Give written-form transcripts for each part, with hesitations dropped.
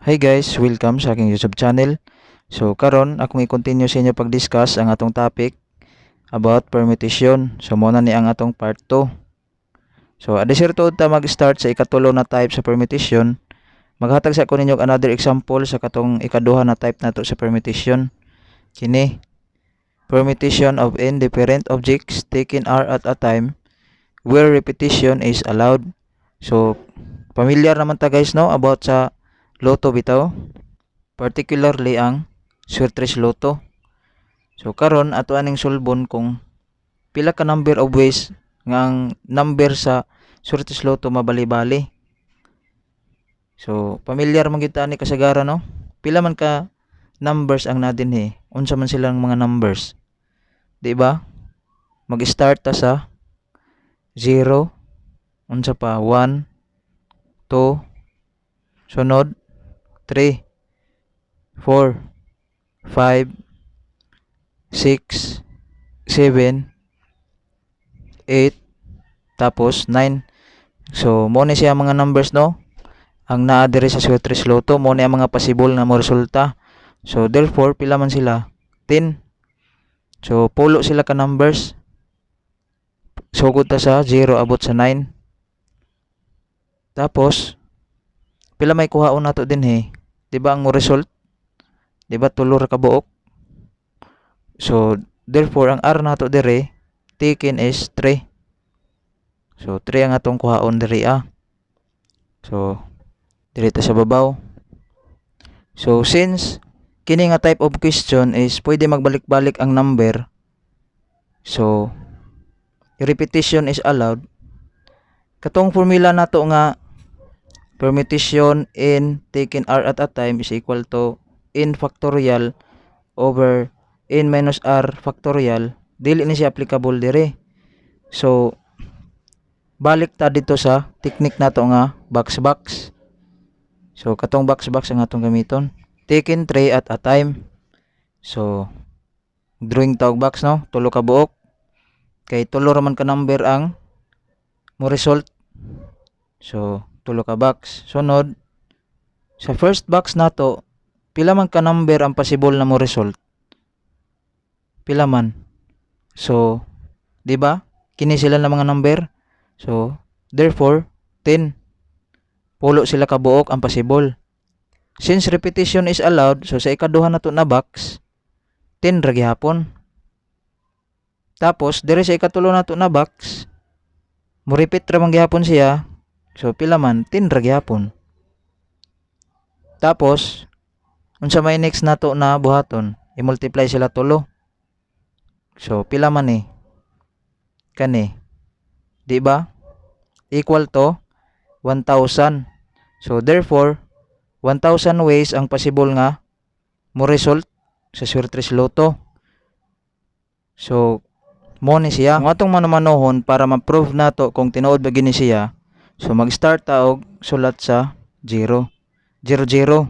Hi guys, welcome sa aking YouTube channel. So karon akong i-continue sa inyo pag-discuss ang atong topic about permutation. So muna ni ang atong part 2. So adisir tuod ta mag-start sa ikatulo na type sa permutation. Maghatag sa ako ninyo another example sa katong ikaduha na type nato sa permutation. Kini permutation of n different objects taken r at a time where repetition is allowed. So familiar naman ta guys no about sa loto bitaw, particularly ang Swertres Loto. So karon ato aning sulbon kung pila ka number of ways nga ang number sa Swertres Loto mabali-bali. So familiar man kita ni kasagaran no? Pila man ka numbers ang nadinhi. Unsa man silang mga numbers? Di ba? Mag-start ta sa 0, unsa pa 1, 2, sunod 3, 4, 5, 6, 7, 8, tapos 9. So, mo ni siya mga numbers no? Ang naa diri sa Swertres Loto, mo ni ang mga possible na mo resulta. So, therefore, pila man sila? 10. So, pulo sila ka numbers. Sugod ta sa 0 abot sa 9. Tapos, pila may kuhaon nato din he? Diba ang mo result? Diba tulo ra ka buok? So, therefore, ang R nato dire, taken is 3. So, 3 ang atong kuhaon diri So, diri ta sa babaw. So, since kini nga type of question is pwede magbalik-balik ang number, so, repetition is allowed. Katong formula nato nga permutation n taken r at a time is equal to n factorial over n minus r factorial, dili ni siya applicable dire. So balik ta dito sa technique nato nga box. So katong box ang atong gamiton, taken 3 at a time. So drawing tawag box no, tulo ka buok kay tulo ra man ka number ang mo result. So tulo ka box. Sunod sa first box nato, pila man ka number ang possible na mo result? Pila man? So, di ba? Kini sila na mga number. So, therefore, 10. Pulo sila ka buok ang possible. Since repetition is allowed, so sa ikaduha nato na box, 10 ra gihapon. Tapos, dire sa ikatulo nato na box, mo repeat ra man gihapon siya. So, pila man? 10 ra gihapon. Tapos, unsa may next nato na buhaton? I-multiply sila tulo. So, pila man eh? Kani. Di ba? Equal to 1,000. So, therefore, 1,000 ways ang possible nga mo result sa Swertres Loto. So, mo ni siya. Kung atong manumanohon para ma-prove nato kung tinuod ba gini siya, so mag-start ta og sulat sa 0. 00.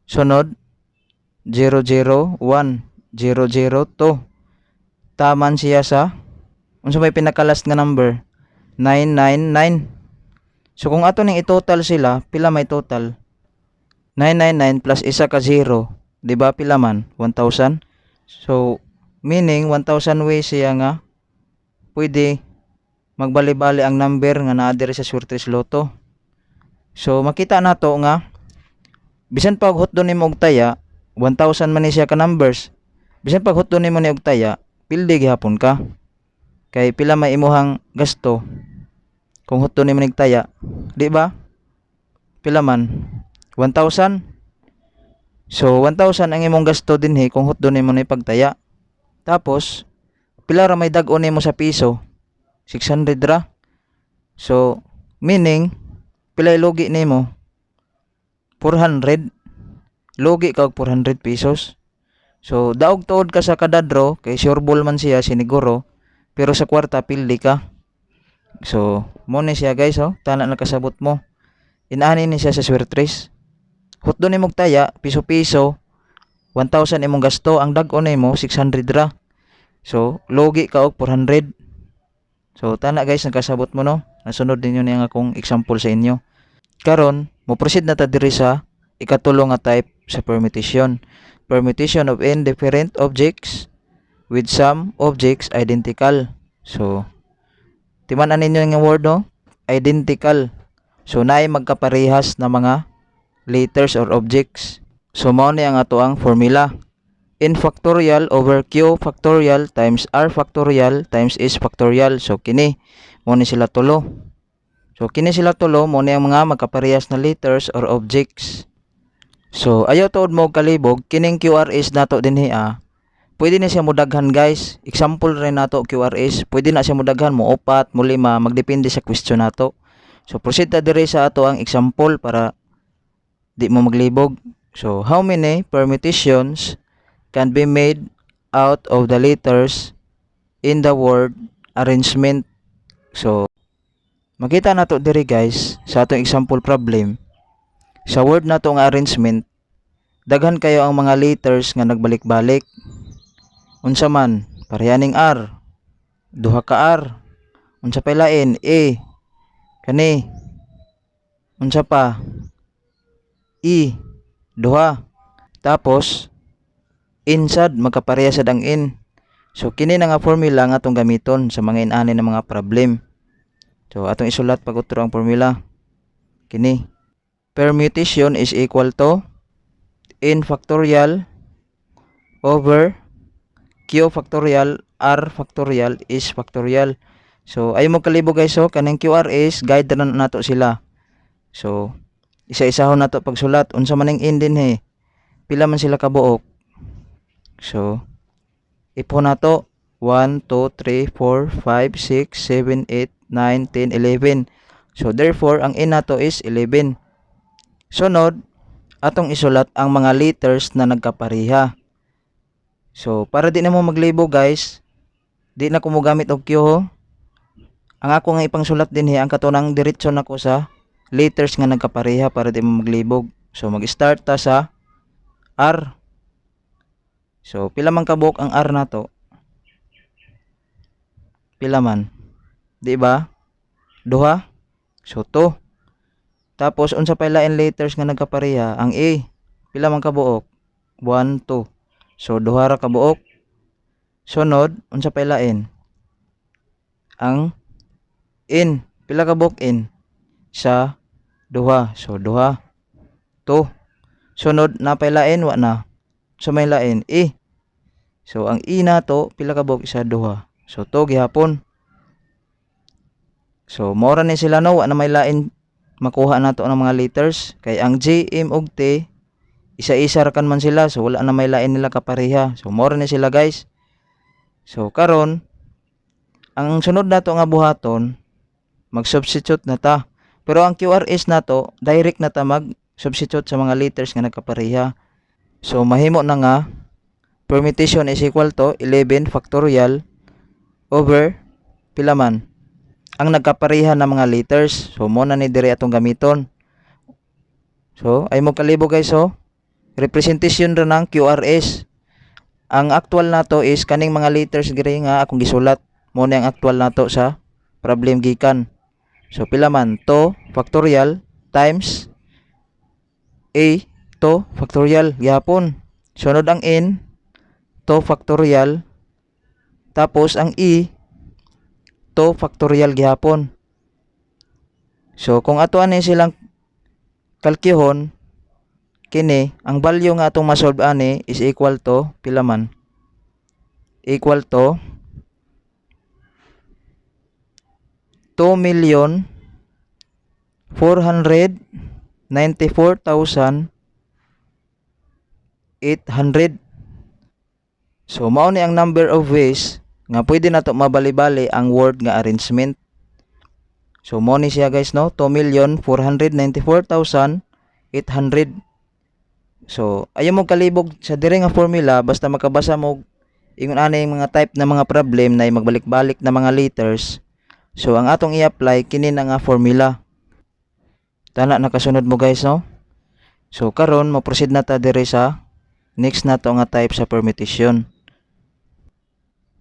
Sunod 001, 002. Taman siya sa unsa may pinaka-last nga number? 999. So kung ato ning i-total sila, pila may total? 999 plus isa ka 0, di ba pila man? 1,000. So meaning 1,000 ways siya nga pwede magbali-bali ang number nga naa diri sa Swertres Loto. So makita nato nga bisan pag hutdon nimo og taya, 1,000 man ni siya ka numbers. Bisan pag hutdon nimo ni og taya, pildi gihapon ka. Kay pila may imuhang gasto kung hutdon nimo nig taya, di ba? Pila man? 1,000. So 1,000 ang imong gasto dinhi kung hutdon nimo ni pagtaya. Tapos pila ra may dag-on nimo sa piso? 600 ra. So meaning pila ilogi nimo? 400. Logi ka og 400 pesos. So daog tuod ka sa kada draw kay sure ball man siya siniguro, pero sa kwarta pildi ka. So mo ni siya guys tana nakasabot mo. Inani ni siya sa Swertres. Hutdon nimo taya piso-piso, 1,000 imong gasto, ang dag-on nimo 600 ra. So logi ka og 400. So tana guys nakasabot mo no. Nasunod ninyo ni ang akong example sa inyo. Karon mo proceed na ta diri sa ikatulo nga type sa permutation. Permutation of n different objects with some objects identical. So, timan-an ninyo yung word, no? Identical. So, naay magkaparehas na mga letters or objects. So, mao ni ang ato ang formula. N factorial over Q factorial times R factorial times S factorial. So, kini, mo ni sila tulo. So, kini sila tulo, mo ni ang mga magkaparehas na letters or objects. So, ayaw tuod mo kalibog, kining QRS nato dinhi pwede na siya mudaghan guys. Example rin nato QRS, pwede na siya mudaghan mo 4, mo 5, magdepende sa question nato. So, proceed ta dire sa ato ang example para di mo maglibog. So, how many permutations can be made out of the letters in the word arrangement? So, makita nato dire guys sa atong example problem. Sa word nato nga arrangement, daghan kayo ang mga letters nga nagbalik-balik. Unsa man, parehaning R, duha ka R. Unsa pa lain? A. Kani. Unsa pa? E. Duha. Tapos insad magkapareha sad ang in. So kini na nga formula nga atong gamiton sa mga inani ng mga problem. So atong isulat pag utro ang formula. Kini. Permutation is equal to n factorial over Q factorial R factorial is factorial. So ay mo kalibo guys, so kanang QRS guide na nato sila. So isa-isahon nato pagsulat unsa man ang in din he. Pila man sila kabuok. So ipon nato 1 2 3 4 5 6 7 8 9 10 11. So therefore ang in nato is 11. Sunod atong isulat ang mga letters na nagkapareha. So, para di na mo maglibo guys, di na ko mo gamit og Q ho. Ang ako nga ipang sulat din he, ang katunang diretso na ko sa letters nga nagkapareha para di mo maglibog. So, mag-start ta sa R. So, pila man kabuok ang R nato? Pila man? Di ba? Duha? So, 2. Tapos, unsa pa lain letters nga nagkapareha? Ang A. Pila man kabuok? 1, 2. So, duha ra kabuok. Sunod, unsa pa lain? Ang in. Pila kabuok in? Sa duha. So, duha. 2. Sunod, napay lain? Wa na. So, may lain? E. So, ang E nato, pila kabuok? Isa, duha. So, 2 gihapon. So, mora ni sila no. Wa na may lain makuha nato ng mga letters. Kay ang J, M, ug T, isa-isa ra kan man sila, so wala na may lain nila kapareha. So more ni sila guys. So karon ang sunod nato nga buhaton, mag-substitute na ta. Pero ang QRS nato, direct na ta mag-substitute sa mga letters nga nagkapareha. So mahimo na nga permutation is equal to 11 factorial over pila man ang nagkapareha na mga letters. So mo na ni dire atong gamiton. So ay mo kalibo guys, so representation ra ng QRS. Ang actual nato is kaning mga letters giri nga akong gisulat. Mo na ang actual nato sa problem gikan. So pila man 2 factorial times A 2 factorial gyapon. Sunod ang n 2 factorial tapos ang e 2 factorial gyapon. So kung ato ani silang kalkyuhon, kini ang value nga atong masolve ani is equal to pila man? Equal to 2,494,800. So mao ni ang number of ways nga pwede nato mabali-bali ang word nga arrangement. So mo ni siya guys no, 2,494,800. So ayo mo kalibog sa dire nga formula basta makabasa mo ingon ani mga type na mga problem na magbalik-balik na mga letters. So ang atong i-apply kini na nga formula. Tana nakasunod mo guys no. So karon mo proceed na ta dire sa next nato nga type sa permutation.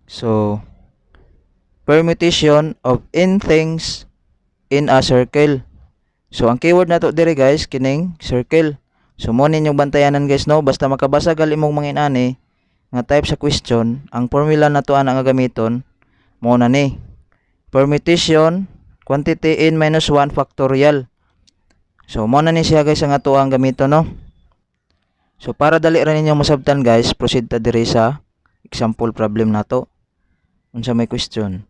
So permutation of n things in a circle. So ang keyword nato dire guys kining circle. So mo ninyong bantayanan guys no, basta makabasa gali imong manginani nga type sa question, ang formula na to ana nga gamiton mo na ni permutation quantity n minus 1 factorial. So mo na ni siya guys ang ato ang gamiton no. So para dali ra ninyo masabtan guys, proceed ta diri sa example problem nato. Unsa may question?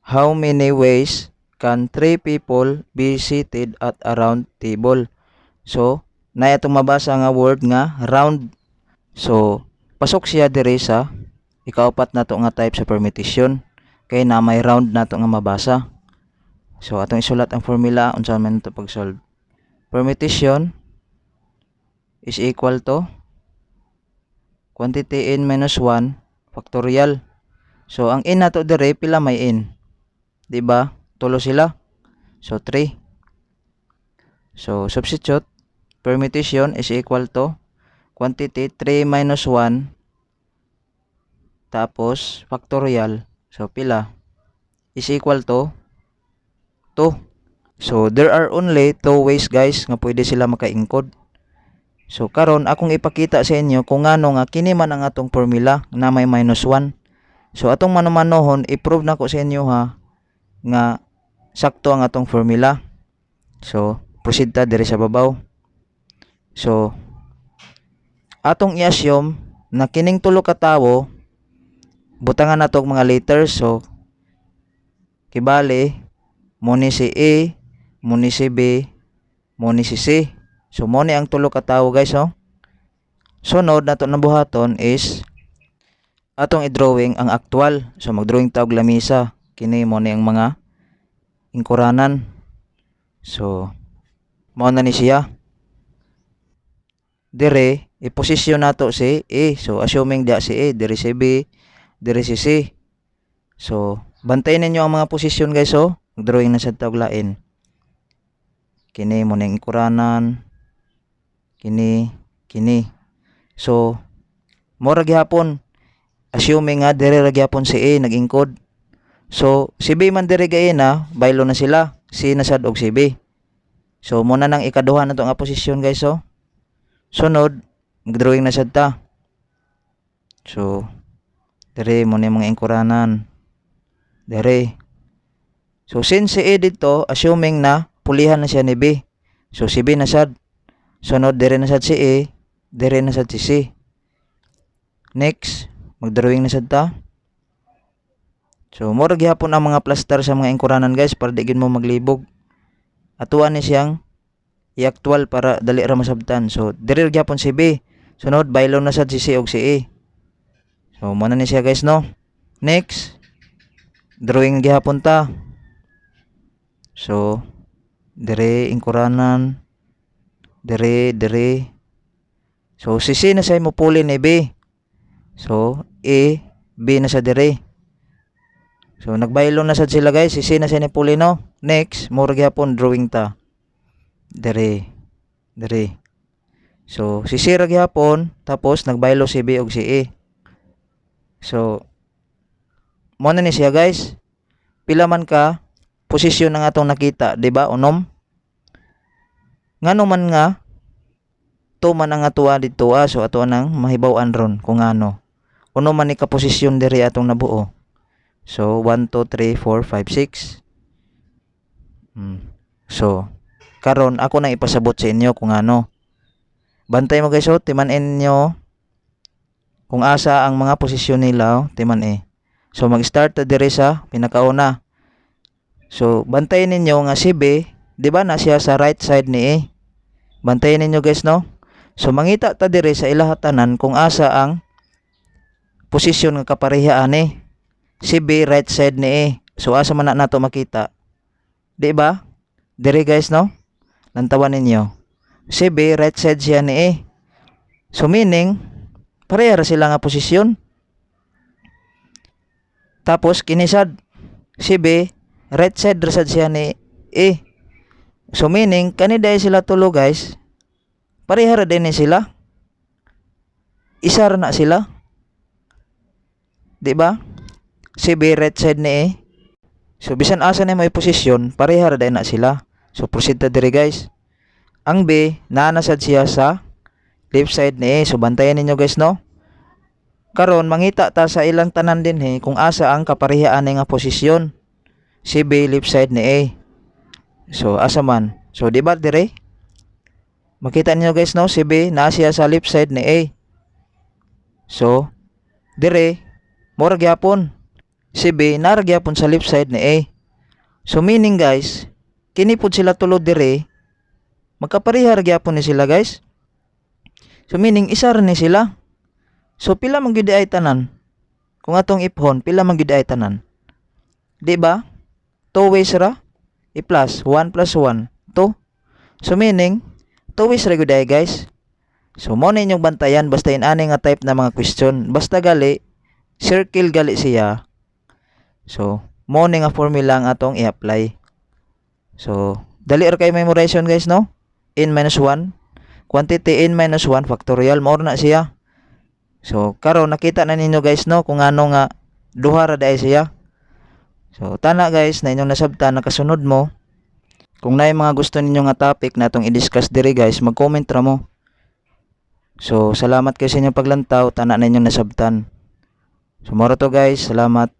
How many ways can 3 people be seated at a round table? So na itong mabasa nga word nga round. So pasok siya diri sa ikaapat nato nga type sa permutation kay na may round nato nga mabasa. So atong isulat ang formula unsa man to pag-solve. Permutation is equal to quantity n minus 1 factorial. So ang n nato dire pila may n? Di ba? Tulo sila. So 3. So substitute permutation is equal to quantity 3 minus 1 tapos factorial. So pila is equal to 2. So there are only 2 ways guys nga pwede sila makaingkod. So karon akong ipakita sa inyo kung ngano nga kini man ang atong formula na may minus 1. So atong manumanohon i-prove na ko sa inyo ha nga sakto ang atong formula. So proceed ta diri sa babaw. So atong i-assume na kining tulo ka tawo butangan nato mga letters. So kibali mo ni si A, mo ni si B, mo ni si C. So mo ni ang tulo ka tawo guys oh. Sunod nato na buhaton is atong i-drawing ang actual. So mag-drawing ta og lamisa. Kini mo ni ang mga ingkuranan. So mao na ni siya. Dire i-posisyon nato si A. So assuming dia si A, dire si B, dire si C. So bantayan ninyo ang mga posisyon guys oh. Mag-drawing na sa tawag lain. Kini mo ning ingkuranan. Kini. So mora gihapon assuming nga dire ra gyapon si A nag-encode. So si B man dire gaina, baylo na sila. C na sad og si B. So mo na nang ikaduha na to nga posisyon guys oh. Sunod mag-drawing na sad ta. So dire mo ni mga ingkuranan. Dire. So since si A dito assuming na pulihan na siya ni B. So si B na sad. Sunod dire na sad si A, dire na sad si C. Next mag-drawing na sad ta. So mura gihapon ang mga plaster sa mga ingkuranan guys para di gid mo maglibog. Atuan ni siyang i-actual para dali ra masabtan. So dire gihapon si B. Sunod baylo na sad si C og si A. So mo na ni siya guys no. Next drawing gihapon ta. So dire ingkuranan, dire. So si C na say mo puli ni B. So A, B na sa dire. So nagbaylo na sad sila guys, si C na say ni puli no. Next, mura gyapon drawing ta. Dire. So si C ra gyapon tapos nagbaylo si B og si A. So mo na ni siya guys. Pila man ka posisyon na nga atong nakita, di ba? Unom. Ngano man nga to man ang atuwa dito so ato nang mahibaw-an ron kung ano. Uno man ni ka posisyon diri atong nabuo. So 1 2 3 4 5 6. So karon ako nang ipasabot sa inyo kung ano. Bantay mo guys oh, timan-in nyo kung asa ang mga posisyon nila oh, timan So mag-start ta diri sa pinakauna. So bantayin ninyo nga si B, di ba na siya sa right side ni A. Bantayin ninyo guys no. So mangita ta diri sa ilahatanan kung asa ang posisyon nga kapareha ani. Si B right side ni A. So asa man nato makita? Di ba? Diri guys no. Lantawan ninyo. Si B right side siya ni A. So meaning pareha ra sila nga posisyon. Tapos kinisad si B right side ra sad siya ni A. So meaning kani dai sila tulo guys. Pareha ra din ni sila. Isa ra na sila. Di ba? Si B right side ni A. So bisan asa na may posisyon, pareha ra din na sila. So proceed ta diri guys. Ang B naa na sad siya sa left side ni A. So bantayan ninyo guys no. Karon mangita ta sa ilang tanan din kung asa ang kaparehaan nga posisyon. Si B left side ni A. So asa man? So di ba dire? Makita niyo guys no, si B naa siya sa left side ni A. So dire mura gyapon. Si B naa gyapon sa left side ni A. So meaning guys, kini pud sila tulo dire magkapareha ra gyapon ni sila guys. So meaning isa ra ni sila. So pila man gyud ay tanan? Kung atong iphon, pila man gyud ay tanan? Di ba? 2 ways ra. I-plus 1 plus 1, 2. So meaning 2 ways ra gyud ay guys. So mo na inyong bantayan basta inani nga type na mga question. Basta gali circle gali siya. So mo ni nga formula ang atong i-apply. So dali ra kay memorization guys no. N minus 1 quantity n minus 1 factorial mo na siya. So karon nakita na ninyo guys no kung ano nga duha ra dai siya. So tana guys na inyong nasabtan nakasunod mo. Kung naay mga gusto ninyo nga topic na atong i-discuss diri guys, mag-comment ra mo. So salamat kayo sa inyong paglantaw, tana na inyong nasabtan. So moro to guys, salamat.